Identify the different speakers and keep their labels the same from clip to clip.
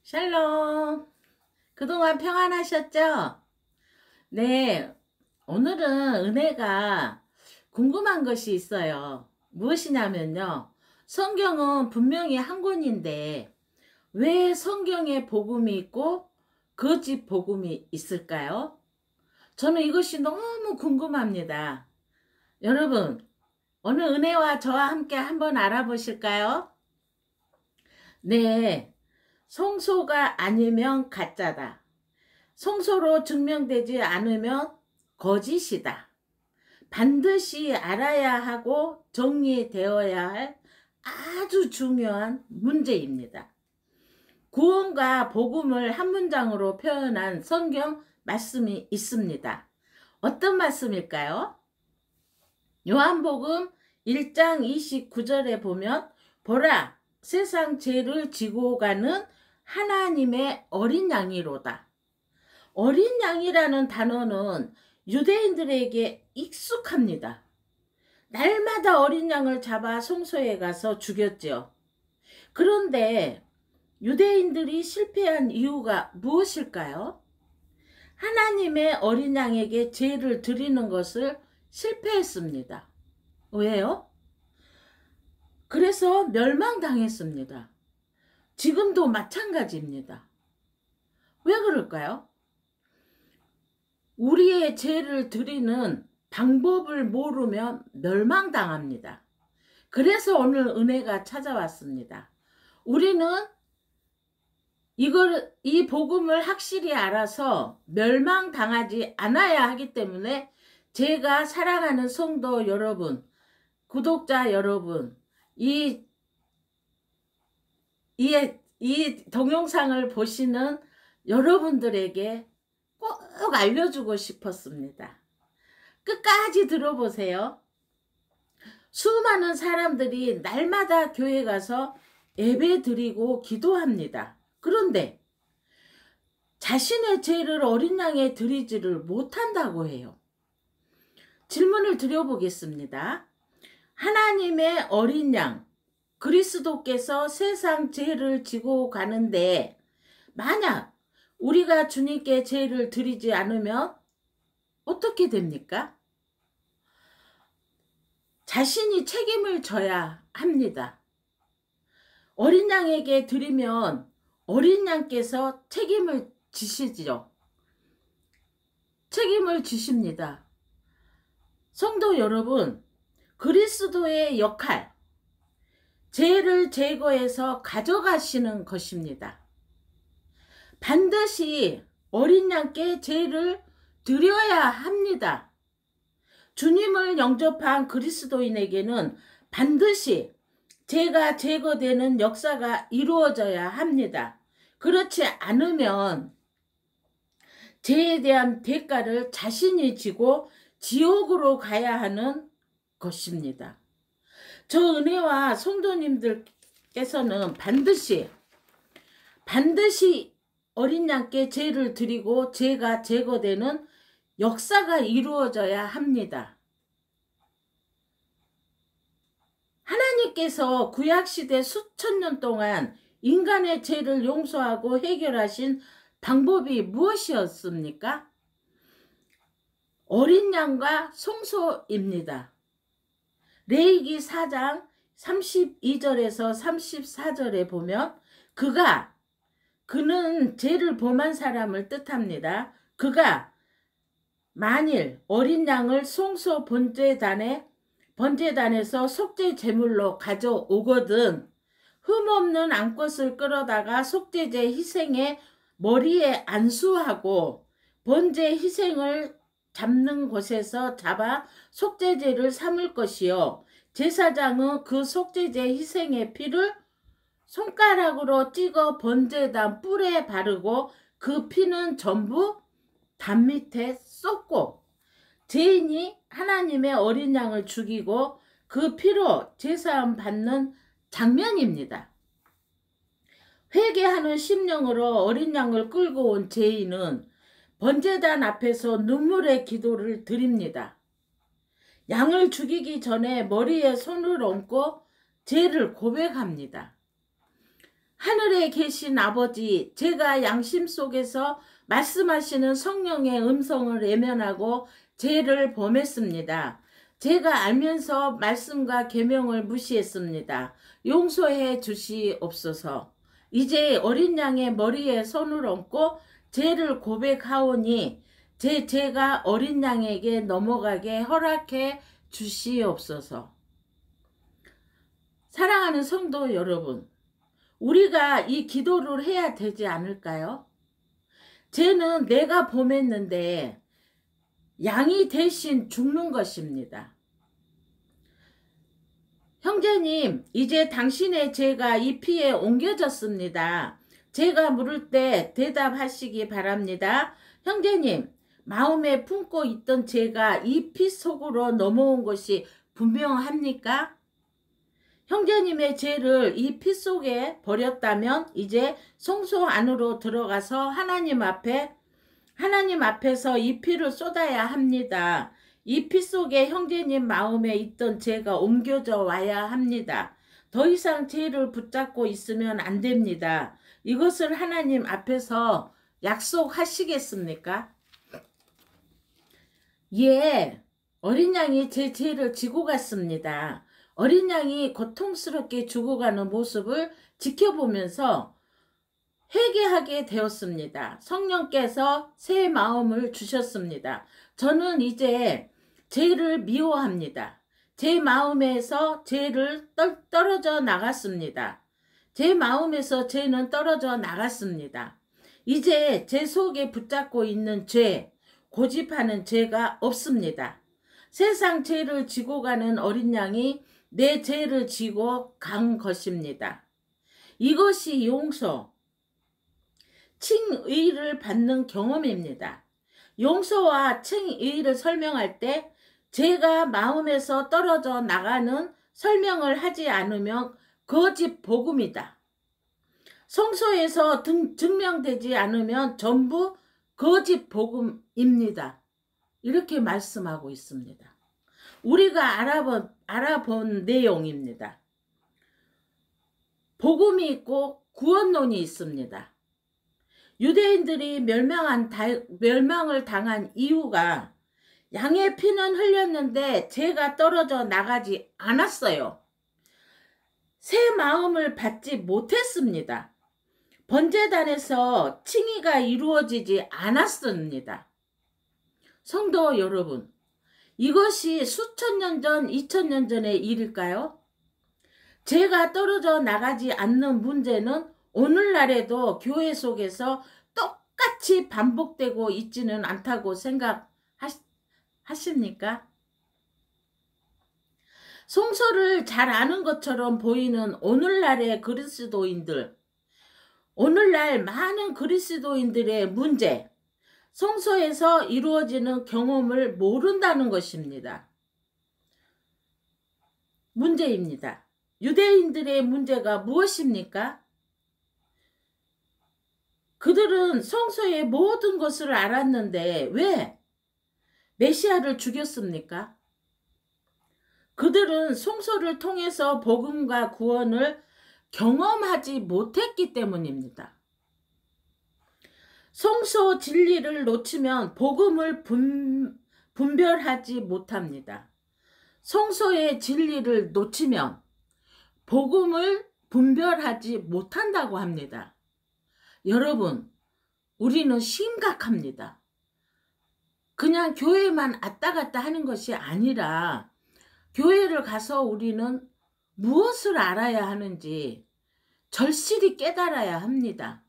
Speaker 1: 샬롬. 그동안 평안하셨죠? 네, 오늘은 은혜가 궁금한 것이 있어요. 무엇이냐면요. 성경은 분명히 한 권인데 왜 성경에 복음이 있고 거짓 복음이 있을까요? 저는 이것이 너무 궁금합니다. 여러분, 오늘 은혜와 저와 함께 한번 알아보실까요? 네, 성소가 아니면 가짜다. 성소로 증명되지 않으면 거짓이다. 반드시 알아야 하고 정리되어야 할 아주 중요한 문제입니다. 구원과 복음을 한 문장으로 표현한 성경 말씀이 있습니다. 어떤 말씀일까요? 요한복음 1장 29절에 보면 보라, 세상 죄를 지고 가는 하나님의 어린 양이로다. 어린 양이라는 단어는 유대인들에게 익숙합니다. 날마다 어린 양을 잡아 성소에 가서 죽였죠. 그런데 유대인들이 실패한 이유가 무엇일까요? 하나님의 어린 양에게 제를 드리는 것을 실패했습니다. 왜요? 그래서 멸망당했습니다. 지금도 마찬가지입니다. 왜 그럴까요? 우리의 죄를 드리는 방법을 모르면 멸망당합니다. 그래서 오늘 은혜가 찾아왔습니다. 우리는 이 복음을 확실히 알아서 멸망당하지 않아야 하기 때문에 제가 사랑하는 성도 여러분, 구독자 여러분, 이 동영상을 보시는 여러분들에게 꼭 알려주고 싶었습니다. 끝까지 들어보세요. 수많은 사람들이 날마다 교회 가서 예배 드리고 기도합니다. 그런데 자신의 죄를 어린 양에 드리지를 못한다고 해요. 질문을 드려보겠습니다. 하나님의 어린 양, 그리스도께서 세상 죄를 지고 가는데 만약 우리가 주님께 죄를 드리지 않으면 어떻게 됩니까? 자신이 책임을 져야 합니다. 어린 양에게 드리면 어린 양께서 책임을 지시죠. 책임을 지십니다. 성도 여러분, 그리스도의 역할, 죄를 제거해서 가져가시는 것입니다. 반드시 어린 양께 죄를 드려야 합니다. 주님을 영접한 그리스도인에게는 반드시 죄가 제거되는 역사가 이루어져야 합니다. 그렇지 않으면 죄에 대한 대가를 자신이 지고 지옥으로 가야 하는 것입니다. 저 은혜와 성도님들께서는 반드시 어린 양께 죄를 드리고 죄가 제거되는 역사가 이루어져야 합니다. 하나님께서 구약시대 수천 년 동안 인간의 죄를 용서하고 해결하신 방법이 무엇이었습니까? 어린 양과 성소입니다. 레위기 4장 32절에서 34절에 보면 그는 죄를 범한 사람을 뜻합니다. 그가 만일 어린 양을 성소 번제단에서 속죄 제물로 가져오거든 흠없는 암것을 끌어다가 속죄제 희생의 머리에 안수하고 번제 희생을 잡는 곳에서 잡아 속죄제를 삼을 것이요 제사장은 그 속죄제 희생의 피를 손가락으로 찍어 번제단 뿔에 바르고 그 피는 전부 단 밑에 쏟고 죄인이 하나님의 어린 양을 죽이고 그 피로 제사함 받는 장면입니다. 회개하는 심령으로 어린 양을 끌고 온 죄인은 번제단 앞에서 눈물의 기도를 드립니다. 양을 죽이기 전에 머리에 손을 얹고 죄를 고백합니다. 하늘에 계신 아버지, 제가 양심 속에서 말씀하시는 성령의 음성을 외면하고 죄를 범했습니다. 제가 알면서 말씀과 계명을 무시했습니다. 용서해 주시옵소서. 이제 어린 양의 머리에 손을 얹고 죄를 고백하오니 제 죄가 어린 양에게 넘어가게 허락해 주시옵소서. 사랑하는 성도 여러분, 우리가 이 기도를 해야 되지 않을까요? 죄는 내가 범했는데 양이 대신 죽는 것입니다. 형제님, 이제 당신의 죄가 이 피에 옮겨졌습니다. 제가 물을 때 대답하시기 바랍니다. 형제님, 마음에 품고 있던 죄가 이 피 속으로 넘어온 것이 분명합니까? 형제님의 죄를 이 피 속에 버렸다면 이제 성소 안으로 들어가서 하나님 앞에서 이 피를 쏟아야 합니다. 이 피 속에 형제님 마음에 있던 죄가 옮겨져 와야 합니다. 더 이상 죄를 붙잡고 있으면 안 됩니다. 이것을 하나님 앞에서 약속하시겠습니까? 예, 어린 양이 제 죄를 지고 갔습니다. 어린 양이 고통스럽게 죽어가는 모습을 지켜보면서 회개하게 되었습니다. 성령께서 새 마음을 주셨습니다. 저는 이제 죄를 미워합니다. 제 마음에서 죄를 떨어져 나갔습니다. 제 마음에서 죄는 떨어져 나갔습니다. 이제 제 속에 붙잡고 있는 죄, 고집하는 죄가 없습니다. 세상 죄를 지고 가는 어린 양이 내 죄를 지고 간 것입니다. 이것이 용서, 칭의를 받는 경험입니다. 용서와 칭의를 설명할 때 죄가 마음에서 떨어져 나가는 설명을 하지 않으면 거짓 복음이다. 성서에서 증명되지 않으면 전부 거짓 복음입니다. 이렇게 말씀하고 있습니다. 우리가 알아본 내용입니다. 복음이 있고 구원론이 있습니다. 유대인들이 멸망을 당한 이유가 양의 피는 흘렸는데 죄가 떨어져 나가지 않았어요. 새 마음을 받지 못했습니다. 번제단에서 칭의가 이루어지지 않았습니다. 성도 여러분, 이것이 수천 년 전, 2000년 전의 일일까요? 죄가 떨어져 나가지 않는 문제는 오늘날에도 교회 속에서 똑같이 반복되고 있지는 않다고 생각하십니까? 성서를 잘 아는 것처럼 보이는 오늘날의 그리스도인들, 오늘날 많은 그리스도인들의 문제, 성서에서 이루어지는 경험을 모른다는 것입니다. 문제입니다. 유대인들의 문제가 무엇입니까? 그들은 성서의 모든 것을 알았는데 왜 메시아를 죽였습니까? 그들은 성서를 통해서 복음과 구원을 경험하지 못했기 때문입니다. 성서 진리를 놓치면 복음을 분별하지 못합니다. 성서의 진리를 놓치면 복음을 분별하지 못한다고 합니다. 여러분, 우리는 심각합니다. 그냥 교회만 왔다 갔다 하는 것이 아니라 교회를 가서 우리는 무엇을 알아야 하는지 절실히 깨달아야 합니다.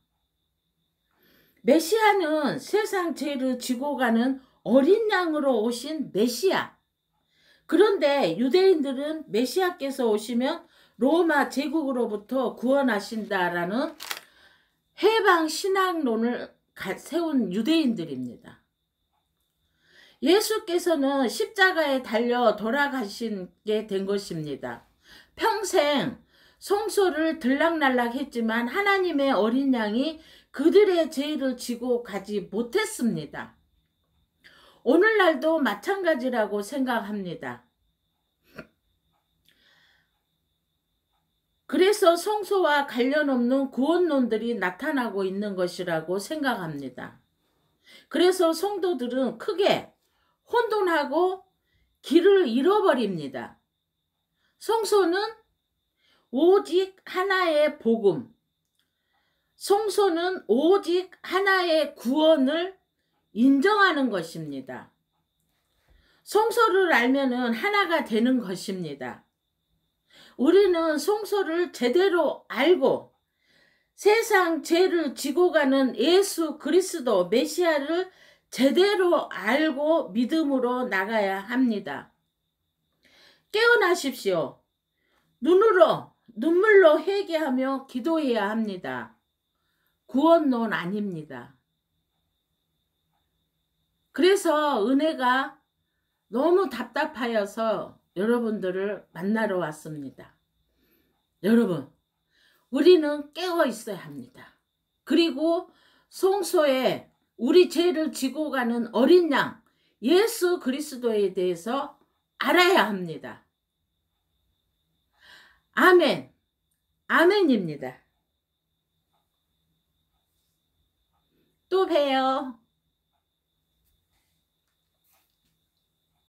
Speaker 1: 메시아는 세상 죄를 지고 가는 어린 양으로 오신 메시아. 그런데 유대인들은 메시아께서 오시면 로마 제국으로부터 구원하신다라는 해방 신앙론을 세운 유대인들입니다. 예수께서는 십자가에 달려 돌아가시게 된 것입니다. 평생 성소를 들락날락 했지만 하나님의 어린 양이 그들의 죄를 지고 가지 못했습니다. 오늘날도 마찬가지라고 생각합니다. 그래서 성소와 관련 없는 구원론들이 나타나고 있는 것이라고 생각합니다. 그래서 성도들은 크게 혼돈하고 길을 잃어버립니다. 성소는 오직 하나의 복음, 성소는 오직 하나의 구원을 인정하는 것입니다. 성소를 알면은 하나가 되는 것입니다. 우리는 성소를 제대로 알고 세상 죄를 지고 가는 예수 그리스도 메시아를 제대로 알고 믿음으로 나가야 합니다. 깨어나십시오. 눈물로 회개하며 기도해야 합니다. 구원론 아닙니다. 그래서 은혜가 너무 답답하여서 여러분들을 만나러 왔습니다. 여러분, 우리는 깨어 있어야 합니다. 그리고 성소에 우리 죄를 지고 가는 어린 양 예수 그리스도에 대해서 알아야 합니다. 아멘, 아멘입니다. 또 봬요.